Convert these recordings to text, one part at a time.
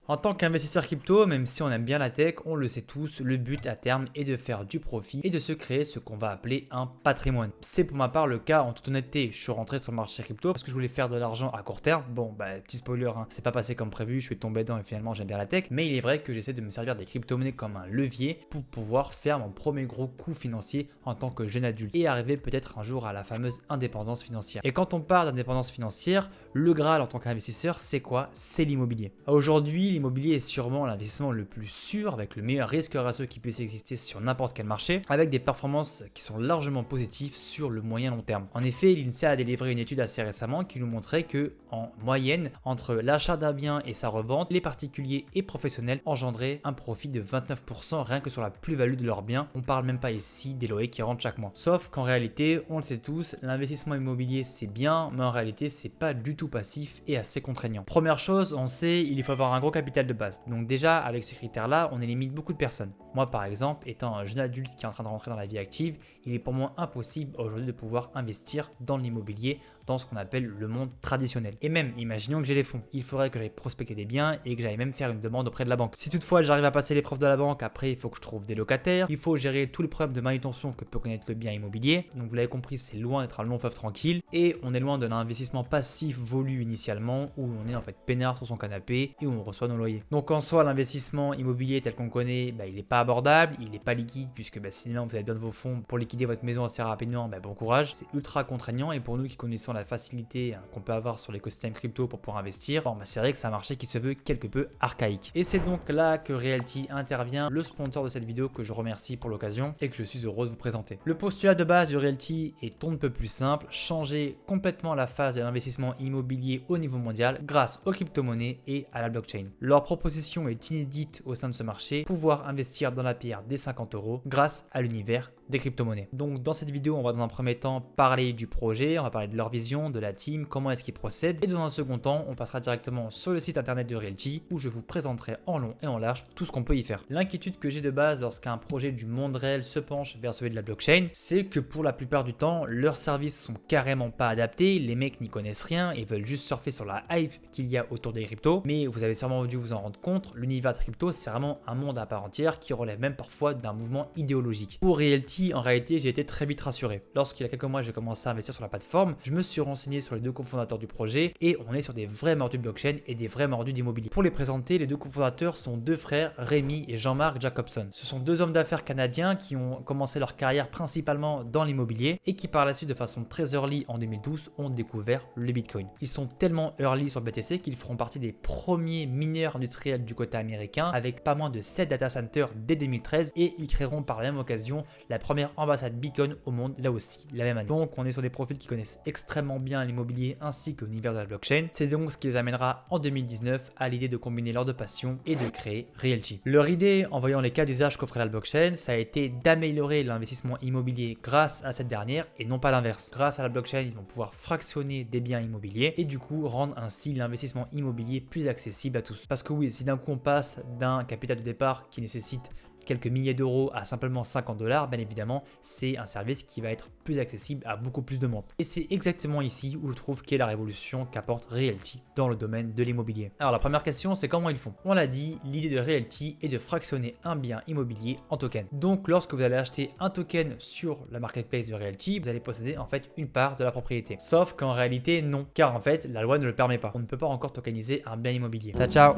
En tant qu'investisseur crypto, même si on aime bien la tech, on le sait tous, le but à terme est de faire du profit et de se créer ce qu'on va appeler un patrimoine. C'est pour ma part le cas. En toute honnêteté, je suis rentré sur le marché crypto parce que je voulais faire de l'argent à court terme. Bon, petit spoiler, c'est pas passé comme prévu, je suis tombé dedans et finalement j'aime bien la tech. Mais il est vrai que j'essaie de me servir des crypto-monnaies comme un levier pour pouvoir faire mon premier gros coup financier en tant que jeune adulte et arriver peut-être un jour à la fameuse indépendance financière. Et quand on parle d'indépendance financière, le Graal en tant qu'investisseur, c'est quoi? C'est l'immobilier. Aujourd'hui, l'immobilier est sûrement l'investissement le plus sûr, avec le meilleur risque ratio qui puisse exister sur n'importe quel marché, avec des performances qui sont largement positives sur le moyen long terme. En effet, l'INSEE a délivré une étude assez récemment qui nous montrait que, en moyenne, entre l'achat d'un bien et sa revente, les particuliers et professionnels engendraient un profit de 29% rien que sur la plus-value de leurs biens. On parle même pas ici des loyers qui rentrent chaque mois. Sauf qu'en réalité, on le sait tous, l'investissement immobilier c'est bien, mais en réalité c'est pas du tout passif et assez contraignant. Première chose, on sait, il faut avoir un gros capital de base. Donc déjà, avec ce critère-là, on élimine beaucoup de personnes. Moi par exemple, étant un jeune adulte qui est en train de rentrer dans la vie active, il est pour moi impossible aujourd'hui de pouvoir investir dans l'immobilier, dans ce qu'on appelle le monde traditionnel. Et même, imaginons que j'ai les fonds, il faudrait que j'aille prospecter des biens et que j'aille même faire une demande auprès de la banque. Si toutefois j'arrive à passer l'épreuve de la banque, après il faut que je trouve des locataires, il faut gérer tous les problèmes de manutention que peut connaître le bien immobilier. Donc vous l'avez compris, c'est loin d'être un long fleuve tranquille et on est loin d'un investissement passif voulu initialement où on est en fait peinard sur son canapé et où on reçoit nos loyers. Donc en soi, l'investissement immobilier tel qu'on connaît, il n'est pas abordable, il n'est pas liquide puisque si vous avez besoin de vos fonds pour liquider votre maison assez rapidement, bon courage. C'est ultra contraignant et pour nous qui connaissons la facilité qu'on peut avoir sur l'écosystème crypto pour pouvoir investir, c'est vrai que c'est un marché qui se veut quelque peu archaïque. Et c'est donc là que Realty intervient, le sponsor de cette vidéo que je remercie pour l'occasion et que je suis heureux de vous présenter. Le postulat de base de Realty est on ne peut plus simple, changer complètement la phase de l'investissement immobilier au niveau mondial grâce aux crypto-monnaies et à la blockchain. Leur proposition est inédite au sein de ce marché, pouvoir investir dans la pierre des 50 € grâce à l'univers des crypto-monnaies. Donc dans cette vidéo, on va dans un premier temps parler du projet, on va parler de leur vision, de la team, comment est-ce qu'ils procèdent et dans un second temps, on passera directement sur le site internet de Realty où je vous présenterai en long et en large tout ce qu'on peut y faire. L'inquiétude que j'ai de base lorsqu'un projet du monde réel se penche vers celui de la blockchain, c'est que pour la plupart du temps, leurs services sont carrément pas adaptés, les mecs n'y connaissent rien et veulent juste surfer sur la hype qu'il y a autour des cryptos, mais vous avez sûrement dû vous en rendre compte, l'univers des cryptos c'est vraiment un monde à part entière qui relève même parfois d'un mouvement idéologique. Pour Realty, en réalité, j'ai été très vite rassuré. Lorsqu'il y a quelques mois, j'ai commencé à investir sur la plateforme, je me suis renseigné sur les deux cofondateurs du projet et on est sur des vrais mordus de blockchain et des vrais mordus d'immobilier. Pour les présenter, les deux cofondateurs sont deux frères, Rémi et Jean-Marc Jacobson. Ce sont deux hommes d'affaires canadiens qui ont commencé leur carrière principalement dans l'immobilier et qui par la suite de façon très early en 2012 ont découvert le Bitcoin. Ils sont tellement early sur BTC qu'ils feront partie des premiers mineurs industriels du côté américain avec pas moins de 7 data centers dès 2013 et ils créeront par la même occasion la première ambassade Bitcoin au monde là aussi la même année. Donc on est sur des profils qui connaissent extrêmement bien l'immobilier ainsi que l'univers de la blockchain. C'est donc ce qui les amènera en 2019 à l'idée de combiner leurs deux passions et de créer Realty. Leur idée en voyant les cas d'usage qu'offrait la blockchain, ça a été d'améliorer l'investissement immobilier grâce à cette dernière et non pas l'inverse. Grâce à la blockchain, ils vont pouvoir fractionner des biens immobiliers et du coup rendre ainsi l'investissement immobilier plus accessible à tous. Parce que oui, si d'un coup on passe d'un capital de départ qui nécessite quelques milliers d'euros à simplement 50 $, bien évidemment, c'est un service qui va être plus accessible à beaucoup plus de monde. Et c'est exactement ici où je trouve qu'est la révolution qu'apporte Realty dans le domaine de l'immobilier. Alors la première question, c'est comment ils font. On l'a dit, l'idée de Realty est de fractionner un bien immobilier en token. Donc lorsque vous allez acheter un token sur la marketplace de Realty, vous allez posséder en fait une part de la propriété. Sauf qu'en réalité, non, car en fait, la loi ne le permet pas. On ne peut pas encore tokeniser un bien immobilier. Ciao, ciao.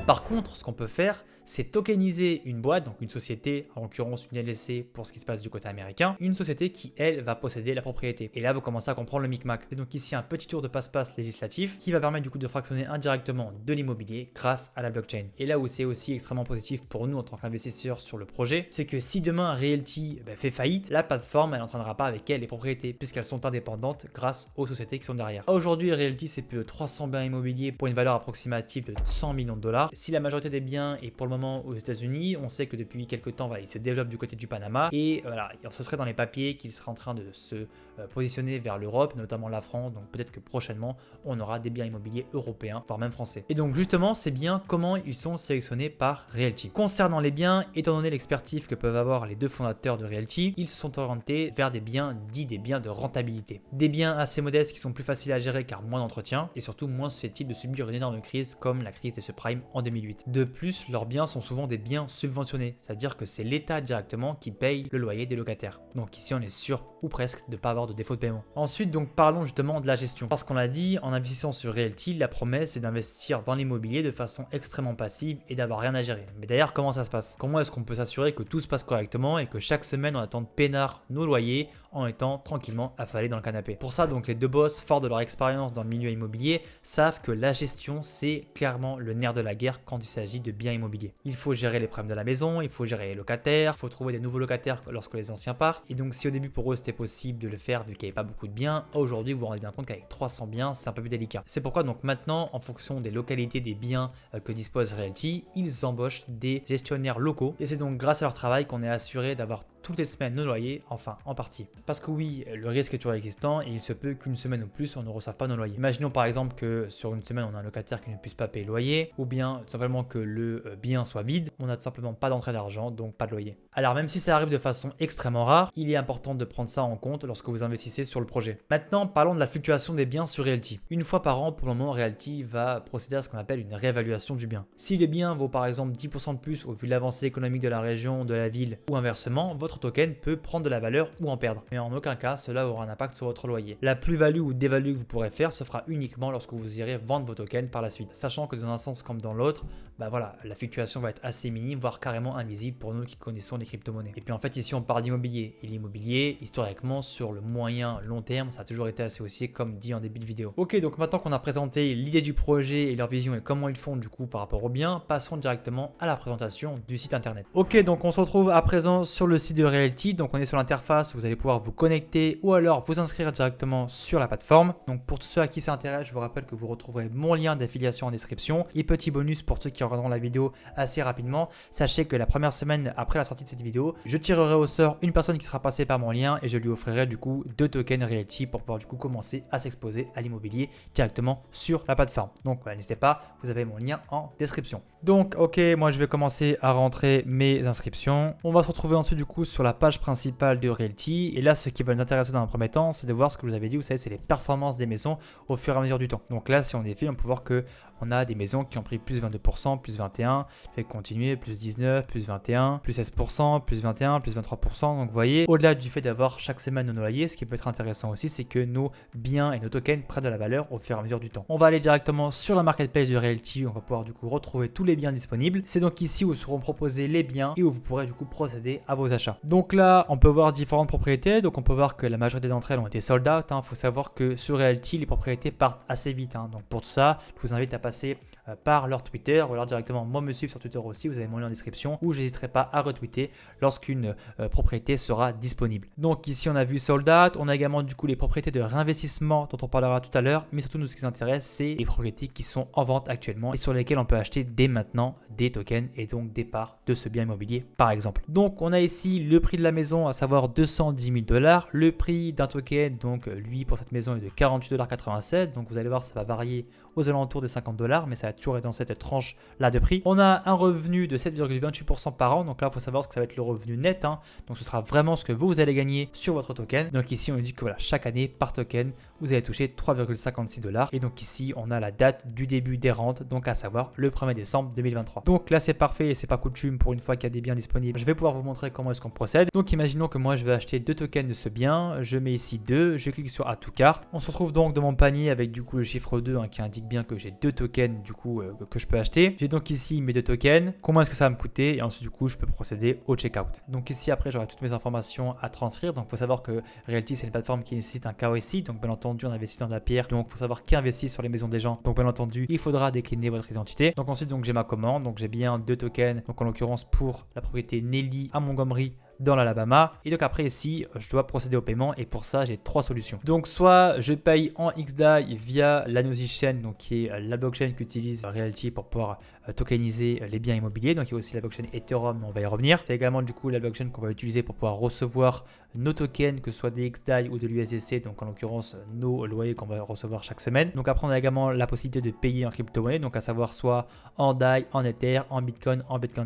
Par contre, ce qu'on peut faire, c'est tokeniser une boîte, donc une société, en l'occurrence une LLC pour ce qui se passe du côté américain, une société qui, elle, va posséder la propriété. Et là, vous commencez à comprendre le micmac. C'est donc ici un petit tour de passe-passe législatif qui va permettre du coup de fractionner indirectement de l'immobilier grâce à la blockchain. Et là où c'est aussi extrêmement positif pour nous en tant qu'investisseurs sur le projet, c'est que si demain Realty fait faillite, la plateforme, elle n'entraînera pas avec elle les propriétés puisqu'elles sont indépendantes grâce aux sociétés qui sont derrière. Aujourd'hui, Realty, c'est plus de 300 biens immobiliers pour une valeur approximative de 100 millions de $. Si la majorité des biens est pour le moment aux États-Unis. On sait que depuis quelques temps, voilà, il se développe du côté du Panama. Et voilà, ce serait dans les papiers qu'il serait en train de se positionner vers l'Europe, notamment la France. Donc peut-être que prochainement, on aura des biens immobiliers européens, voire même français. Et donc justement, c'est bien comment ils sont sélectionnés par Realty. Concernant les biens, étant donné l'expertise que peuvent avoir les deux fondateurs de Realty, ils se sont orientés vers des biens dits des biens de rentabilité. Des biens assez modestes qui sont plus faciles à gérer car moins d'entretien et surtout moins susceptibles de subir une énorme crise comme la crise des subprimes en 2008. De plus, leurs biens sont souvent des biens subventionnés, c'est-à-dire que c'est l'État directement qui paye le loyer des locataires. Donc ici on est sûr ou presque de ne pas avoir de défaut de paiement. Ensuite donc parlons justement de la gestion. Parce qu'on l'a dit, en investissant sur Realty, la promesse est d'investir dans l'immobilier de façon extrêmement passive et d'avoir rien à gérer. Mais d'ailleurs comment ça se passe? Comment est-ce qu'on peut s'assurer que tout se passe correctement et que chaque semaine on attend de peinard nos loyers en étant tranquillement affalés dans le canapé? Pour ça donc les deux boss, forts de leur expérience dans le milieu immobilier, savent que la gestion c'est clairement le nerf de la guerre quand il s'agit de biens immobiliers. Il faut gérer les problèmes de la maison, il faut gérer les locataires, il faut trouver des nouveaux locataires lorsque les anciens partent. Et donc si au début pour eux c'était possible de le faire vu qu'il n'y avait pas beaucoup de biens, aujourd'hui vous vous rendez bien compte qu'avec 300 biens c'est un peu plus délicat. C'est pourquoi donc maintenant en fonction des localités des biens que dispose Realty, ils embauchent des gestionnaires locaux et c'est donc grâce à leur travail qu'on est assuré d'avoir toutes les semaines nos loyers, enfin en partie. Parce que oui, le risque est toujours existant et il se peut qu'une semaine ou plus on ne reçoive pas nos loyers. Imaginons par exemple que sur une semaine on a un locataire qui ne puisse pas payer le loyer ou bien tout simplement que le bien soit vide, on n'a tout simplement pas d'entrée d'argent donc pas de loyer. Alors même si ça arrive de façon extrêmement rare, il est important de prendre ça en compte lorsque vous investissez sur le projet. Maintenant parlons de la fluctuation des biens sur Realty. Une fois par an pour le moment Realty va procéder à ce qu'on appelle une réévaluation du bien. Si le bien vaut par exemple 10% de plus au vu de l'avancée économique de la région, de la ville ou inversement, votre token peut prendre de la valeur ou en perdre. Mais en aucun cas, cela aura un impact sur votre loyer. La plus-value ou dévalue que vous pourrez faire se fera uniquement lorsque vous irez vendre vos tokens par la suite. Sachant que dans un sens comme dans l'autre, bah voilà, la fluctuation va être assez minime, voire carrément invisible pour nous qui connaissons les crypto-monnaies. Et puis en fait, ici on parle d'immobilier. Et l'immobilier, historiquement, sur le moyen long terme, ça a toujours été assez haussier comme dit en début de vidéo. Ok, donc maintenant qu'on a présenté l'idée du projet et leur vision et comment ils font du coup par rapport au bien, passons directement à la présentation du site internet. Ok, donc on se retrouve à présent sur le site de Realty. Donc on est sur l'interface, vous allez pouvoir vous connecter ou alors vous inscrire directement sur la plateforme. Donc pour tous ceux à qui ça intéresse, je vous rappelle que vous retrouverez mon lien d'affiliation en description. Et petit bonus pour ceux qui regarderont la vidéo assez rapidement, sachez que la première semaine après la sortie de cette vidéo, je tirerai au sort une personne qui sera passée par mon lien et je lui offrirai du coup 2 tokens Realty pour pouvoir du coup commencer à s'exposer à l'immobilier directement sur la plateforme. Donc voilà, n'hésitez pas, vous avez mon lien en description. Donc ok, moi je vais commencer à rentrer mes inscriptions. On va se retrouver ensuite du coup sur la page principale de Realty. Et là, ce qui va nous intéresser dans un premier temps, c'est de voir ce que je vous avais dit. Vous savez, c'est les performances des maisons au fur et à mesure du temps. Donc là, si on défile, on peut voir que on a des maisons qui ont pris plus 22%, plus 21%, je vais continuer, plus 19%, plus 21%, plus 16%, plus 21%, plus 23%. Donc vous voyez, au-delà du fait d'avoir chaque semaine nos loyers, ce qui peut être intéressant aussi, c'est que nos biens et nos tokens prennent de la valeur au fur et à mesure du temps. On va aller directement sur la marketplace de Realty. On va pouvoir du coup retrouver tous les biens disponibles. C'est donc ici où seront proposés les biens et où vous pourrez du coup procéder à vos achats. Donc là, on peut voir différentes propriétés. Donc on peut voir que la majorité d'entre elles ont été sold out. Il faut savoir que sur Realty, les propriétés partent assez vite. Donc pour ça, je vous invite à passer par leur Twitter ou alors directement moi me suivre sur Twitter aussi. Vous avez mon lien en description où je n'hésiterai pas à retweeter lorsqu'une propriété sera disponible. Donc ici, on a vu sold out. On a également du coup les propriétés de réinvestissement dont on parlera tout à l'heure. Mais surtout, nous, ce qui nous intéresse, c'est les propriétés qui sont en vente actuellement et sur lesquelles on peut acheter dès maintenant des tokens et donc des parts de ce bien immobilier par exemple. Donc on a ici le prix de la maison, à savoir 210 000 $. Le prix d'un token, donc lui pour cette maison est de 48,87 $. Donc vous allez voir, ça va varier aux alentours de 50 $, mais ça va toujours être dans cette tranche là de prix. On a un revenu de 7,28% par an. Donc là, il faut savoir que ça va être le revenu net. Donc ce sera vraiment ce que vous allez gagner sur votre token. Donc ici, on nous dit que voilà, chaque année par token, vous allez toucher 3,56 $. Et donc ici, on a la date du début des rentes, donc à savoir le 1er décembre 2023. Donc là, c'est parfait et c'est pas coutume pour une fois qu'il y a des biens disponibles. Je vais pouvoir vous montrer comment est-ce qu'on procède. Donc imaginons que moi, je veux acheter 2 tokens de ce bien. Je mets ici 2, je clique sur Add to Cart. On se retrouve donc dans mon panier avec du coup le chiffre 2 qui indique bien que j'ai 2 tokens du coup que je peux acheter. J'ai donc ici mes 2 tokens. Combien est-ce que ça va me coûter? Et ensuite du coup, je peux procéder au checkout. Donc ici, après, j'aurai toutes mes informations à transcrire. Donc il faut savoir que Realty, c'est une plateforme qui nécessite un KYC. Donc bien entendu, on investit dans de la pierre. Donc il faut savoir qui investit sur les maisons des gens. Donc bien entendu, il faudra décliner votre identité. Donc ensuite, donc j'ai ma commande. Donc j'ai bien 2 tokens. Donc en l'occurrence pour la propriété Nelly à Montgomery dans l'Alabama. Et donc après ici, je dois procéder au paiement et pour ça, j'ai 3 solutions. Donc soit je paye en XDAI via la Nosy Chain, donc qui est la blockchain qu'utilise Realty pour pouvoir tokeniser les biens immobiliers. Donc il y a aussi la blockchain Ethereum, mais on va y revenir. C'est également du coup la blockchain qu'on va utiliser pour pouvoir recevoir nos tokens, que ce soit des XDAI ou de l'USDC, donc en l'occurrence nos loyers qu'on va recevoir chaque semaine. Donc après on a également la possibilité de payer en crypto-monnaie, donc à savoir soit en DAI, en Ether, en Bitcoin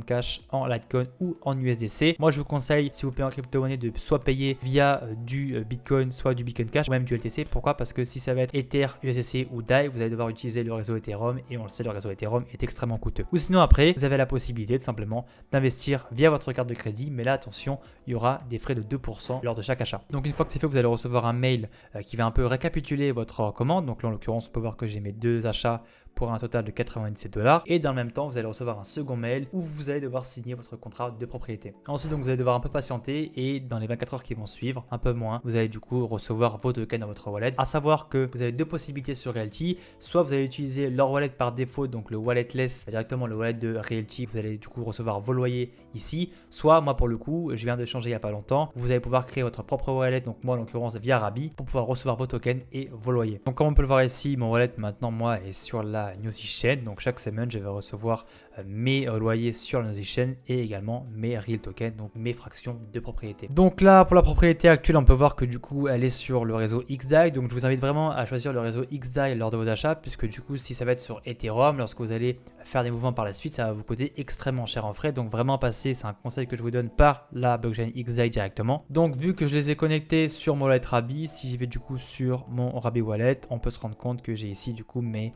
Cash, en Litecoin ou en USDC. Moi je vous conseille, si vous payez en crypto-monnaie, de soit payer via du Bitcoin, soit du Bitcoin Cash ou même du LTC. Pourquoi? Parce que si ça va être Ether, USDC ou DAI, vous allez devoir utiliser le réseau Ethereum et on le sait, le réseau Ethereum est extrêmement coûteux. Ou sinon après, vous avez la possibilité tout simplement d'investir via votre carte de crédit, mais là attention, il y aura des frais de 2% lors de chaque achat. Donc une fois que c'est fait, vous allez recevoir un mail qui va un peu récapituler votre commande. Donc là en l'occurrence, on peut voir que j'ai mes 2 achats pour un total de 97$. Et dans le même temps, vous allez recevoir un second mail où vous allez devoir signer votre contrat de propriété. Ensuite, donc, vous allez devoir un peu patienter et dans les 24 heures qui vont suivre, un peu moins, vous allez du coup recevoir vos tokens dans votre wallet. À savoir que vous avez 2 possibilités sur Realty. Soit vous allez utiliser leur wallet par défaut, donc le walletless, directement le wallet de Realty. Vous allez du coup recevoir vos loyers ici. Soit moi pour le coup, je viens de changer il n'y a pas longtemps, vous allez pouvoir créer votre propre wallet, donc moi en l'occurrence via Rabi, pour pouvoir recevoir vos tokens et vos loyers. Donc comme on peut le voir ici, mon wallet maintenant moi est sur la Nosy Chain. Donc chaque semaine je vais recevoir mes loyers sur la Nosy Chain et également mes real tokens, donc mes fractions de propriété. Donc là pour la propriété actuelle, on peut voir que du coup elle est sur le réseau XDAI. Donc je vous invite vraiment à choisir le réseau XDAI lors de vos achats, puisque du coup si ça va être sur Ethereum, lorsque vous allez faire des mouvements par la suite, ça va vous coûter extrêmement cher en frais. Donc vraiment passer, c'est un conseil que je vous donne, par la blockchain XDAI directement. Donc vu que je les ai connectés sur mon wallet Rabi, si j'y vais du coup sur mon Rabi wallet, on peut se rendre compte que j'ai ici du coup mes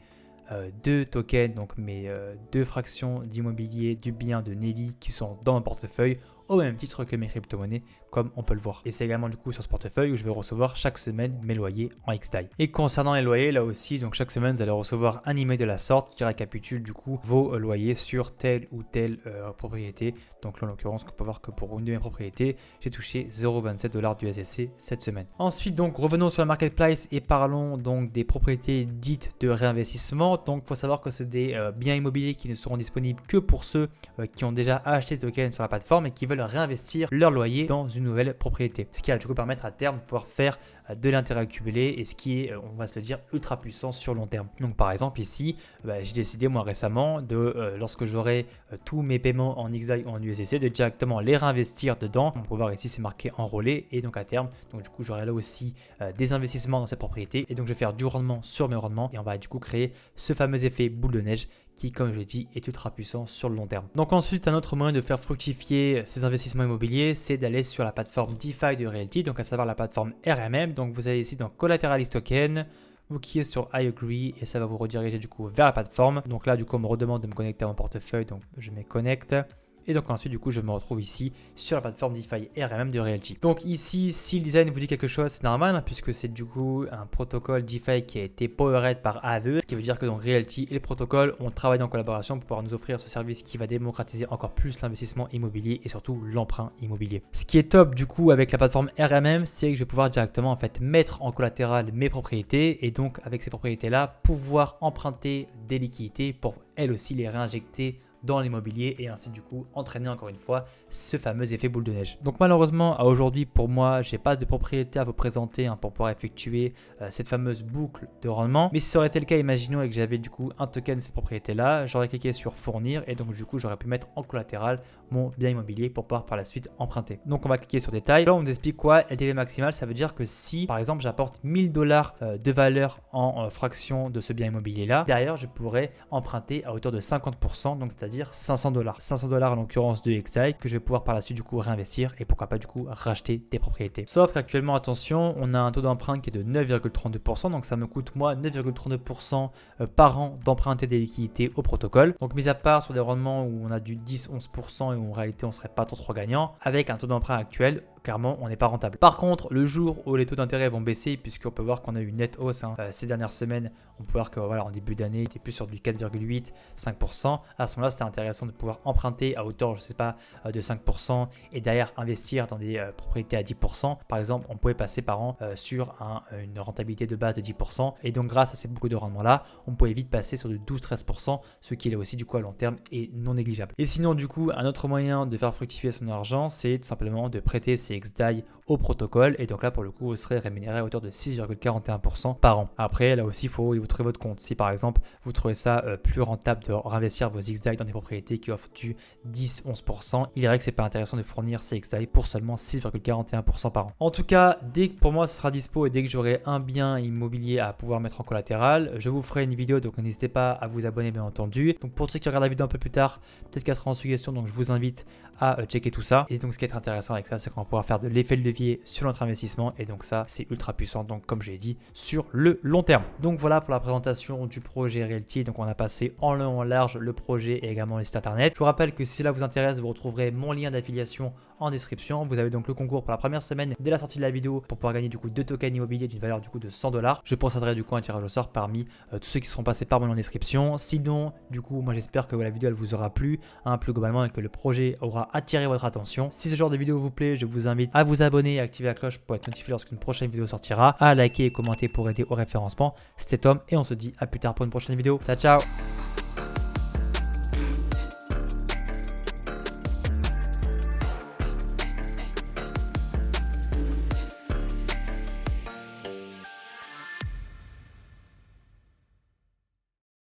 2 tokens, donc mes 2 fractions d'immobilier du bien de Nelly qui sont dans mon portefeuille au même titre que mes crypto-monnaies, comme on peut le voir. Et c'est également du coup sur ce portefeuille où je vais recevoir chaque semaine mes loyers en XDAI. Et concernant les loyers, là aussi, donc chaque semaine, vous allez recevoir un email de la sorte qui récapitule du coup vos loyers sur telle ou telle propriété. Donc là, en l'occurrence, on peut voir que pour une de mes propriétés, j'ai touché 0,27$ d'USDC cette semaine. Ensuite, donc revenons sur la marketplace et parlons donc des propriétés dites de réinvestissement. Donc il faut savoir que c'est des biens immobiliers qui ne seront disponibles que pour ceux qui ont déjà acheté des tokens sur la plateforme et qui veulent réinvestir leur loyer dans une nouvelle propriété. Ce qui va du coup permettre à terme de pouvoir faire de l'intérêt accumulé et ce qui est, on va se le dire, ultra puissant sur long terme. Donc par exemple ici, j'ai décidé moi récemment de, lorsque j'aurai tous mes paiements en XDAI ou en USDC, de directement les réinvestir dedans. On peut voir ici c'est marqué enrôlé et donc à terme, donc du coup j'aurai là aussi des investissements dans cette propriété et donc je vais faire du rendement sur mes rendements et on va du coup créer ce fameux effet boule de neige qui, comme je l'ai dit, est ultra puissant sur le long terme. Donc ensuite, un autre moyen de faire fructifier ces investissements immobiliers, c'est d'aller sur la plateforme DeFi de Realty, donc à savoir la plateforme RMM. Donc vous allez ici dans Collateralist Token, vous cliquez sur I agree et ça va vous rediriger du coup vers la plateforme. Donc là, du coup, on me redemande de me connecter à mon portefeuille, donc je me connecte. Et donc ensuite, du coup, je me retrouve ici sur la plateforme DeFi RMM de Realty. Donc ici, si le design vous dit quelque chose, c'est normal, hein, puisque c'est du coup un protocole DeFi qui a été powered par Aave, ce qui veut dire que donc Realty et le protocole ont travaillé en collaboration pour pouvoir nous offrir ce service qui va démocratiser encore plus l'investissement immobilier et surtout l'emprunt immobilier. Ce qui est top du coup avec la plateforme RMM, c'est que je vais pouvoir directement en fait mettre en collatéral mes propriétés et donc avec ces propriétés-là, pouvoir emprunter des liquidités pour elles aussi les réinjecter dans l'immobilier et ainsi du coup entraîner encore une fois ce fameux effet boule de neige. Donc malheureusement à aujourd'hui pour moi j'ai pas de propriété à vous présenter pour pouvoir effectuer cette fameuse boucle de rendement, mais si ça aurait été le cas, imaginons et que j'avais du coup un token de cette propriété là, j'aurais cliqué sur fournir et donc du coup j'aurais pu mettre en collatéral mon bien immobilier pour pouvoir par la suite emprunter. Donc on va cliquer sur détails. Là on nous explique quoi LTV maximale, ça veut dire que si par exemple j'apporte 1000$ de valeur en fraction de ce bien immobilier là, derrière je pourrais emprunter à hauteur de 50%, donc c'est-à-dire 500$. 500$ en l'occurrence de XDAI que je vais pouvoir par la suite du coup réinvestir et pourquoi pas du coup racheter des propriétés. Sauf qu'actuellement, attention, on a un taux d'emprunt qui est de 9,32%, donc ça me coûte moi 9,32% par an d'emprunter des liquidités au protocole. Donc mis à part sur des rendements où on a du 10-11% et où en réalité on serait pas trop gagnant, avec un taux d'emprunt actuel, clairement on n'est pas rentable. Par contre, le jour où les taux d'intérêt vont baisser, puisqu'on peut voir qu'on a eu une nette hausse ces dernières semaines, on peut voir que voilà, en début d'année, il était plus sur du 4,8-5%. À ce moment-là, c'est c'était intéressant de pouvoir emprunter à hauteur, je sais pas, de 5% et derrière investir dans des propriétés à 10%. Par exemple, on pouvait passer par an sur une rentabilité de base de 10%. Et donc, grâce à ces beaucoup de rendements-là, on pouvait vite passer sur de 12-13%, ce qui est aussi du coup à long terme est non négligeable. Et sinon, du coup, un autre moyen de faire fructifier son argent, c'est tout simplement de prêter ses XDAI au protocole. Et donc là, pour le coup, vous serez rémunéré à hauteur de 6,41% par an. Après, là aussi, il faut vous trouver votre compte. Si par exemple, vous trouvez ça plus rentable de réinvestir vos XDAI dans des propriétés qui offrent du 10-11%, il est vrai que c'est pas intéressant de fournir ces XDAI pour seulement 6,41% par an. En tout cas, dès que pour moi ce sera dispo et dès que j'aurai un bien immobilier à pouvoir mettre en collatéral, je vous ferai une vidéo, donc n'hésitez pas à vous abonner bien entendu. Donc pour ceux qui regardent la vidéo un peu plus tard, peut-être qu'elle sera en suggestion, donc je vous invite à checker tout ça. Et donc ce qui est intéressant avec ça, c'est qu'on va pouvoir faire de l'effet de levier sur notre investissement et donc ça c'est ultra puissant, donc comme j'ai dit, sur le long terme. Donc voilà pour la présentation du projet Realty. Donc on a passé en long en large le projet et également les sites internet. Je vous rappelle que si cela vous intéresse, vous retrouverez mon lien d'affiliation en description. Vous avez donc le concours pour la première semaine dès la sortie de la vidéo pour pouvoir gagner du coup 2 tokens immobiliers d'une valeur du coup de 100$. Je procéderai du coup à un tirage au sort parmi tous ceux qui seront passés par mon lien en description. Sinon, du coup, moi j'espère que la vidéo elle vous aura plu, plus globalement, et que le projet aura attiré votre attention. Si ce genre de vidéo vous plaît, je vous invite à vous abonner et à activer la cloche pour être notifié lorsqu'une prochaine vidéo sortira, à liker et commenter pour aider au référencement. C'était Tom et on se dit à plus tard pour une prochaine vidéo. Ciao ciao.